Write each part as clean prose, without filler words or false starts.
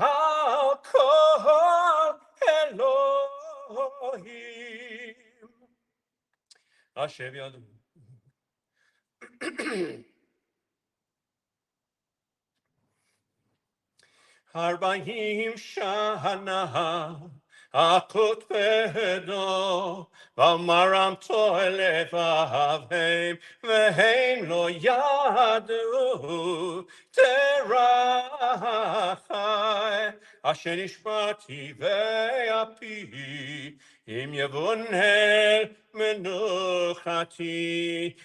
al kol Elohim. Asher yadu. 40 שנה אקוט פדו ואמרם תועלת אביהם והם לא ידעו תרחי אשר נשבעתי ואפי אם יבונל מנוחתי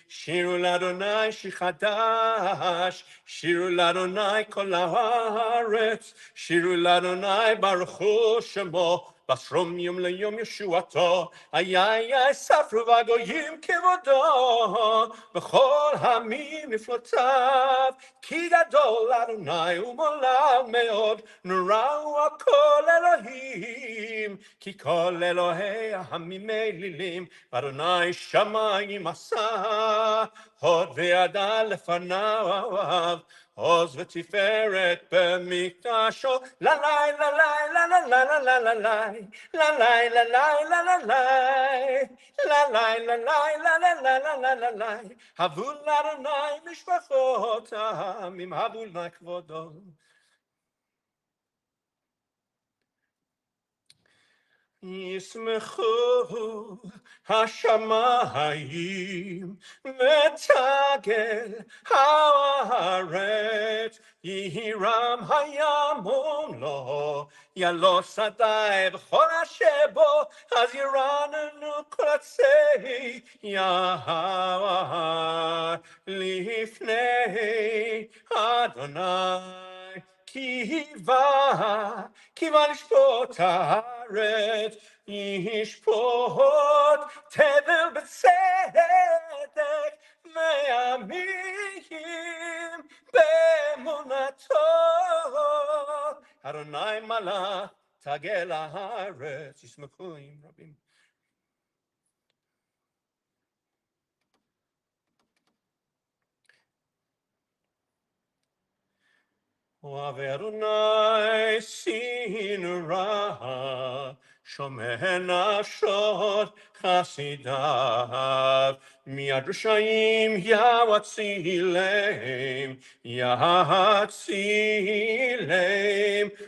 שירו לאדוני שיר חדש שירו לאדוני כל הארץ שירו לאדוני ברכו שמו בשרום יום ליום ישועתו איי ספרו והגויים כבודו בכל העמים נפלאותיו כי גדול אדוני ומולל מאוד נורא הוא הכל אלוהים כי כל אלוהי העמים אלילים אדוני שמיים עשה הוד וידע לפניו עוז ותפארת במקדשו ללי ללי ללי ללי ללי ללי ללי הבו לאדוני משפחות העמים הבו נא כבודו ישמחו השמיים ותגל הארץ יהירם הימון לו יעלו שדי וכל אשר בו אז ירננו כל עצי יער לפני אדוני קיווה לשפוט הארץ ישפוט תבל בצדק ועמים באמונתו אדוני מלך תגל הארץ ישמחו עם רבים אוהבי אדוני שנראה שומר נפשות חסידיו מיד רשעים יצילם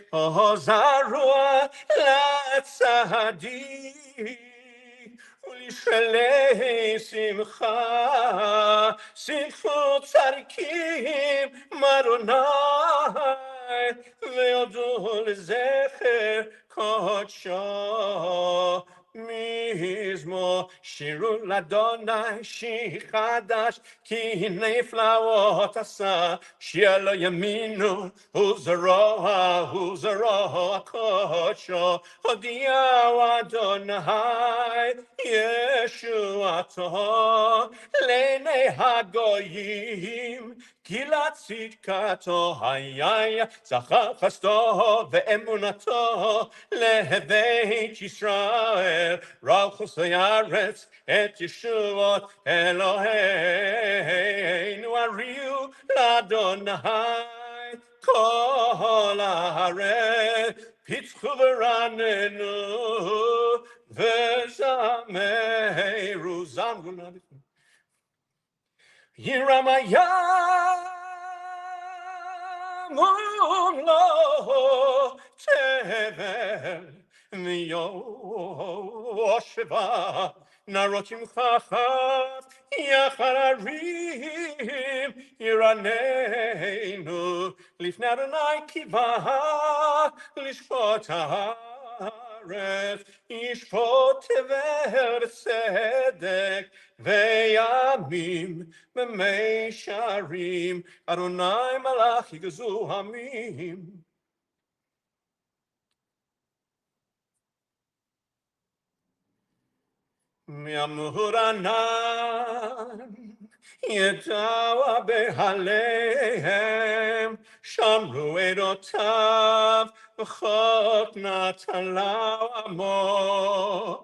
עוז הרוח לצדיק ולשלי שמחה שמחו צדיקים מאדוני ויודו לזכר קודשו מזמור שירו לאדוני שיר חדש כי נפלאות עשה שיר לו ימינו וזרוע קודשו הודיעו אדוני ישועתו לעיני הגויים גילה צדקתו זכר חסדו ואמונתו לבית ישראל רב חוסי הארץ את ישועות אלוהינו הריעו לאדוני כל הארץ פיצחו ורננו וזמרו זמרו נא ירם הים ומלוא תבל ויושבה נרות ימחת יחררים ירננו לפני אדוני קיווה לשפוט הארץ ישפוט תבל בצדק וימים במישרים אדוני מלך יגזו עמים מעמוד ענן ידוע בהליהם שמרו עדותיו וחוק נטל עמו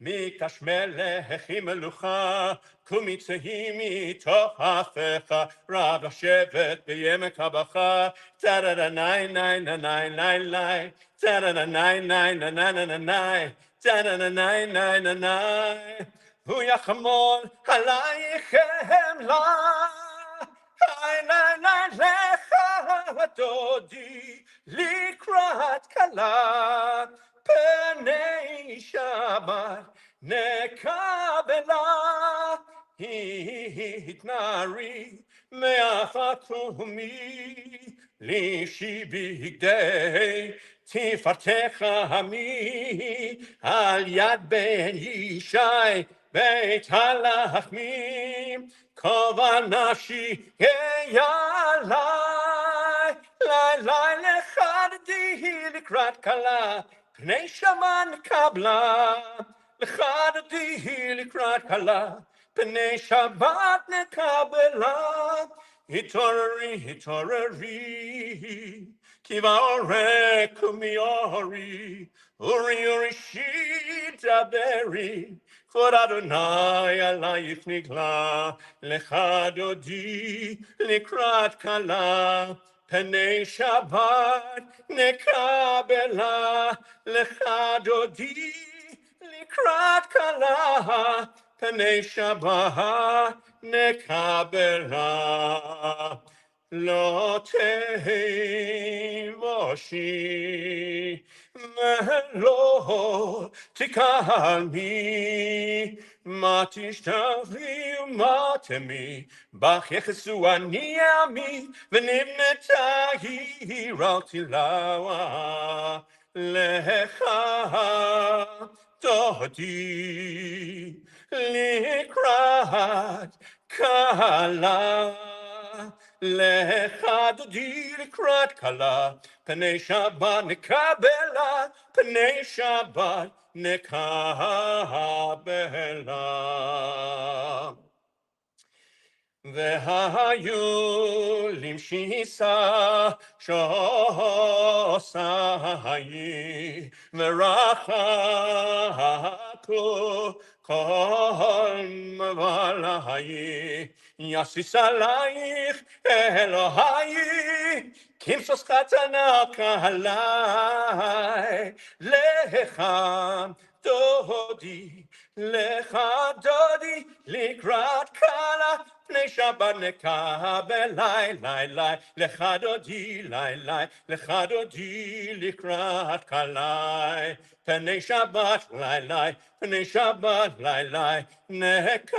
מקדש מלך מלוכה, קומיצהי מתוכך, רב השבט בימי הבכה, טה-דה-דה-ניי, ניי, ניי, ניי, ניי, טה-דה-דה-ניי, ניי, ניי, ניי, ניי, טה-דה-דה-ניי, ניי, ניי, ניי, הוא יחמול עלייך חמלה, היי, ניי, ניי, לך דודי, לקראת כלה, פני שבת נקבלה, התנערי מהחתומי, לישי בגדי תפארתך עמי, על יד בן ישי בית הלחמים, כובע נפשי איילי, לי לחדתי לקראת כלה, פני שמן נקבלה, לחדתי לקראת כלה, פני שבת נקבלה, התעוררי, התעוררי, כי בעורק ומיורי, אורי אורי שידברי, כבוד אדוני עלייך נגלה, לך דודי לקראת כלה, פני שבת נקבלה, לך דודי לקראת כלה, פני שבת נקבלה. לא תבושי ולא תקלמי, מה תשתחי ומה תמי, בך יחסו אני עמי, ונבנתה היא רק תלוה, לך דודי לקראת כלה, לך דודי לקראת כלה, פני שבת נקבלה, פני שבת נקבלה. והיו למשיסה שוסי, ורחקו כל מבלעי, יסיס עלייך אלוהי, כמשוש חתנך עלי, לך דודי, לך דודי לקראת כלה, פני שבת נקבלה, לי, לך דודי, לי, לך דודי לקראת כלה, פני שבת, לי, פני שבת, לי, נקבלה.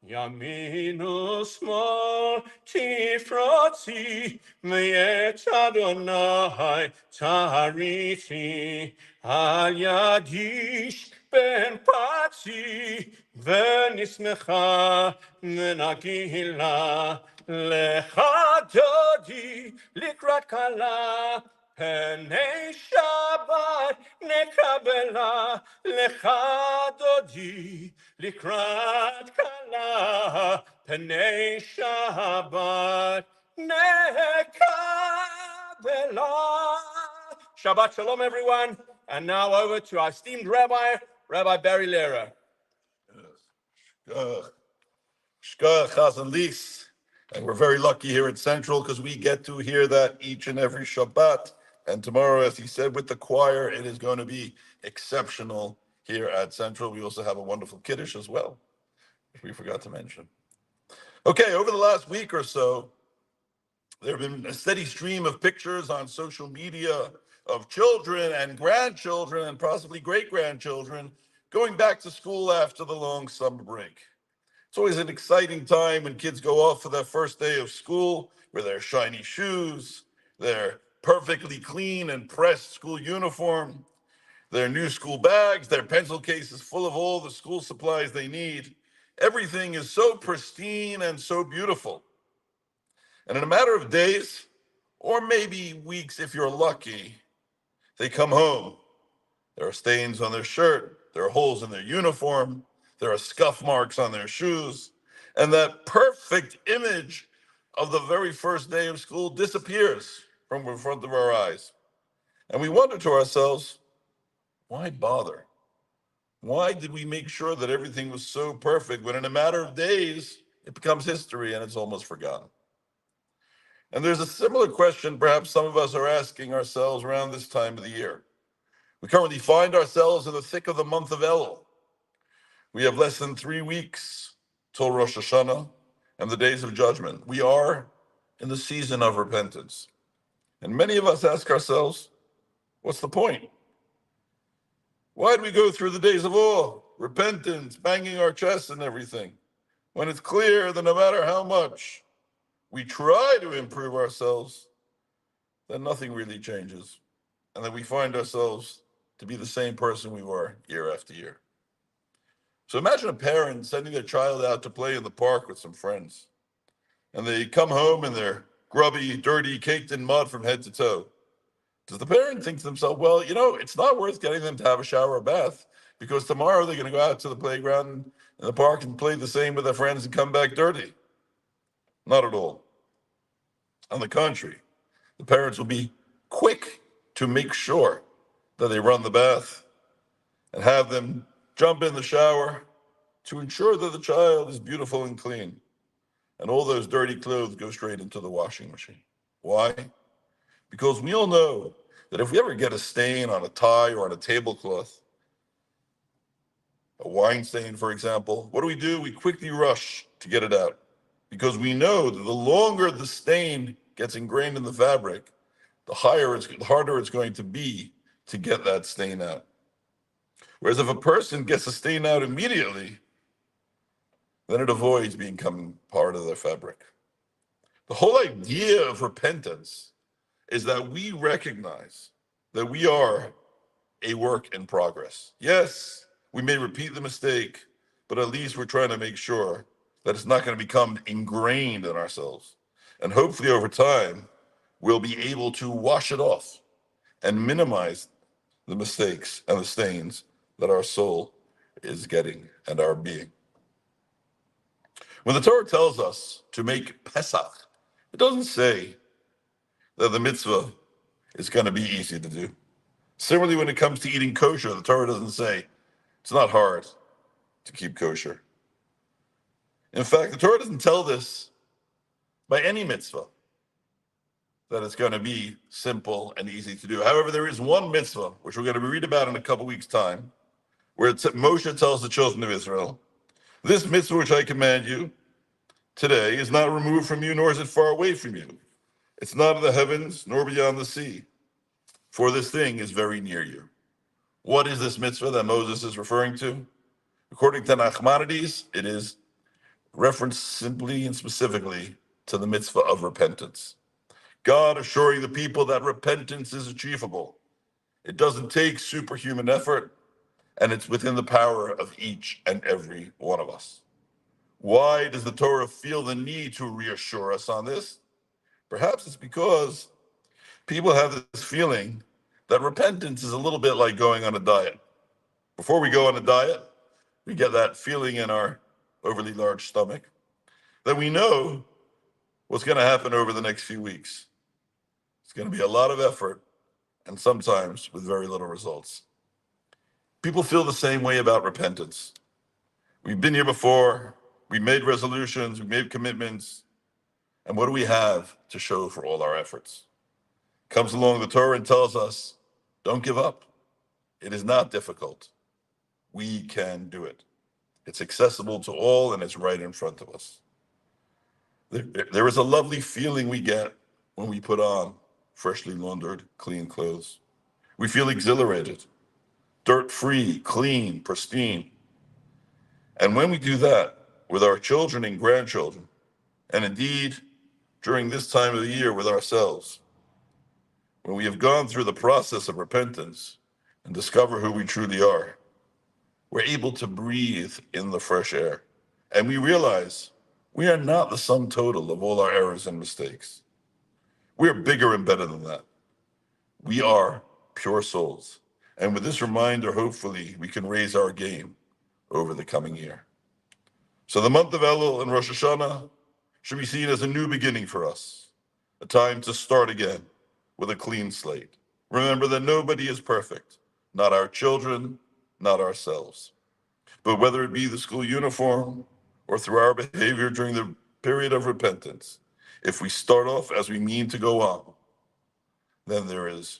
ימין ושמאל תפרוצי, מאת אדוני תריצי, על יד איש בן פצי, ונשמחה ונגילה, לך דודי לקראת כלה, פני שבת נקבלה, לך דודי לקראת כלה, פני שבת נקבלה. Shabbat shalom, everyone. And now over to our esteemed Rabbi, Rabbi Barry Lerer. Shkach, Chazan, Leas. And we're very lucky here at Central because we get to hear that each and every Shabbat. And tomorrow, as he said, with the choir, it is going to be exceptional here at Central. We also have a wonderful Kiddush as well, which we forgot to mention. Okay, over the last week or so, there have been a steady stream of pictures on social media of children and grandchildren and possibly great-grandchildren going back to school after the long summer break. It's always an exciting time when kids go off for their first day of school with their shiny shoes, their perfectly clean and pressed school uniform, their new school bags, their pencil cases full of all the school supplies they need. Everything is so pristine and so beautiful. And in a matter of days, or maybe weeks if you're lucky, they come home. There are stains on their shirt, there are holes in their uniform, there are scuff marks on their shoes, and that perfect image of the very first day of school disappears from in front of our eyes. And we wonder to ourselves, Why bother? Why did we make sure that everything was so perfect when in a matter of days, it becomes history and it's almost forgotten? And there's a similar question perhaps some of us are asking ourselves around this time of the year. We currently find ourselves in the thick of the month of Elul. We have less than 3 weeks till Rosh Hashanah and the days of judgment. We are in the season of repentance. And many of us ask ourselves, what's the point? Why do we go through the days of awe, repentance, banging our chests and everything, when it's clear that no matter how much we try to improve ourselves, then nothing really changes, and that we find ourselves to be the same person we were year after year. So imagine a parent sending their child out to play in the park with some friends, and they come home and they're grubby, dirty, caked in mud from head to toe. Does the parent think to themselves, well, it's not worth getting them to have a shower or bath because tomorrow they're going to go out to the playground in the park and play the same with their friends and come back dirty? Not at all. On the contrary, the parents will be quick to make sure that they run the bath and have them jump in the shower to ensure that the child is beautiful and clean. And all those dirty clothes go straight into the washing machine. Why? Because we all know that if we ever get a stain on a tie or on a tablecloth, a wine stain, for example, what do? We quickly rush to get it out because we know that the longer the stain gets ingrained in the fabric, the harder it's going to be to get that stain out. Whereas if a person gets a stain out immediately, then it avoids becoming part of their fabric. The whole idea of repentance is that we recognize that we are a work in progress. Yes, we may repeat the mistake, but at least we're trying to make sure that it's not going to become ingrained in ourselves. And hopefully over time, we'll be able to wash it off and minimize the mistakes and the stains that our soul is getting and our being. When the Torah tells us to make Pesach, it doesn't say that the mitzvah is going to be easy to do. Similarly, when it comes to eating kosher, the Torah doesn't say it's not hard to keep kosher. In fact, the Torah doesn't tell this by any mitzvah that it's going to be simple and easy to do. However, there is one mitzvah, which we're going to read about in a couple weeks' time, where Moshe tells the children of Israel, this mitzvah which I command you today is not removed from you, nor is it far away from you. It's not in the heavens, nor beyond the sea, for this thing is very near you. What is this mitzvah that Moses is referring to? According to Nachmanides, it is referenced simply and specifically to the mitzvah of repentance. God assuring the people that repentance is achievable. It doesn't take superhuman effort, and it's within the power of each and every one of us. Why does the Torah feel the need to reassure us on this? Perhaps it's because people have this feeling that repentance is a little bit like going on a diet. Before we go on a diet, we get that feeling in our overly large stomach that we know what's going to happen over the next few weeks. It's going to be a lot of effort and sometimes with very little results. People feel the same way about repentance. We've been here before. We made resolutions. We made commitments. And what do we have to show for all our efforts? Comes along the Torah and tells us, don't give up. It is not difficult. We can do it. It's accessible to all and it's right in front of us. There is a lovely feeling we get when we put on freshly laundered, clean clothes. We feel exhilarated, dirt-free, clean, pristine. And when we do that with our children and grandchildren, and indeed during this time of the year with ourselves, when we have gone through the process of repentance and discover who we truly are, we're able to breathe in the fresh air. And we realize we are not the sum total of all our errors and mistakes. We are bigger and better than that. We are pure souls. And with this reminder, hopefully, we can raise our game over the coming year. So the month of Elul and Rosh Hashanah should be seen as a new beginning for us, a time to start again with a clean slate. Remember that nobody is perfect. not our children, not ourselves. But whether it be the school uniform or through our behavior during the period of repentance, if we start off as we mean to go on, then there is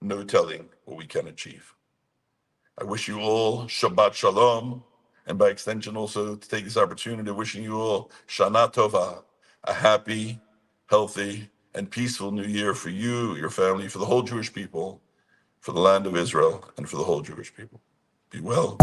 no telling what we can achieve. I wish you all Shabbat Shalom, and by extension also to take this opportunity of wishing you all Shana Tova, a happy, healthy, and peaceful new year for you, your family, for the whole Jewish people, for the land of Israel, and for the whole Jewish people. Be well.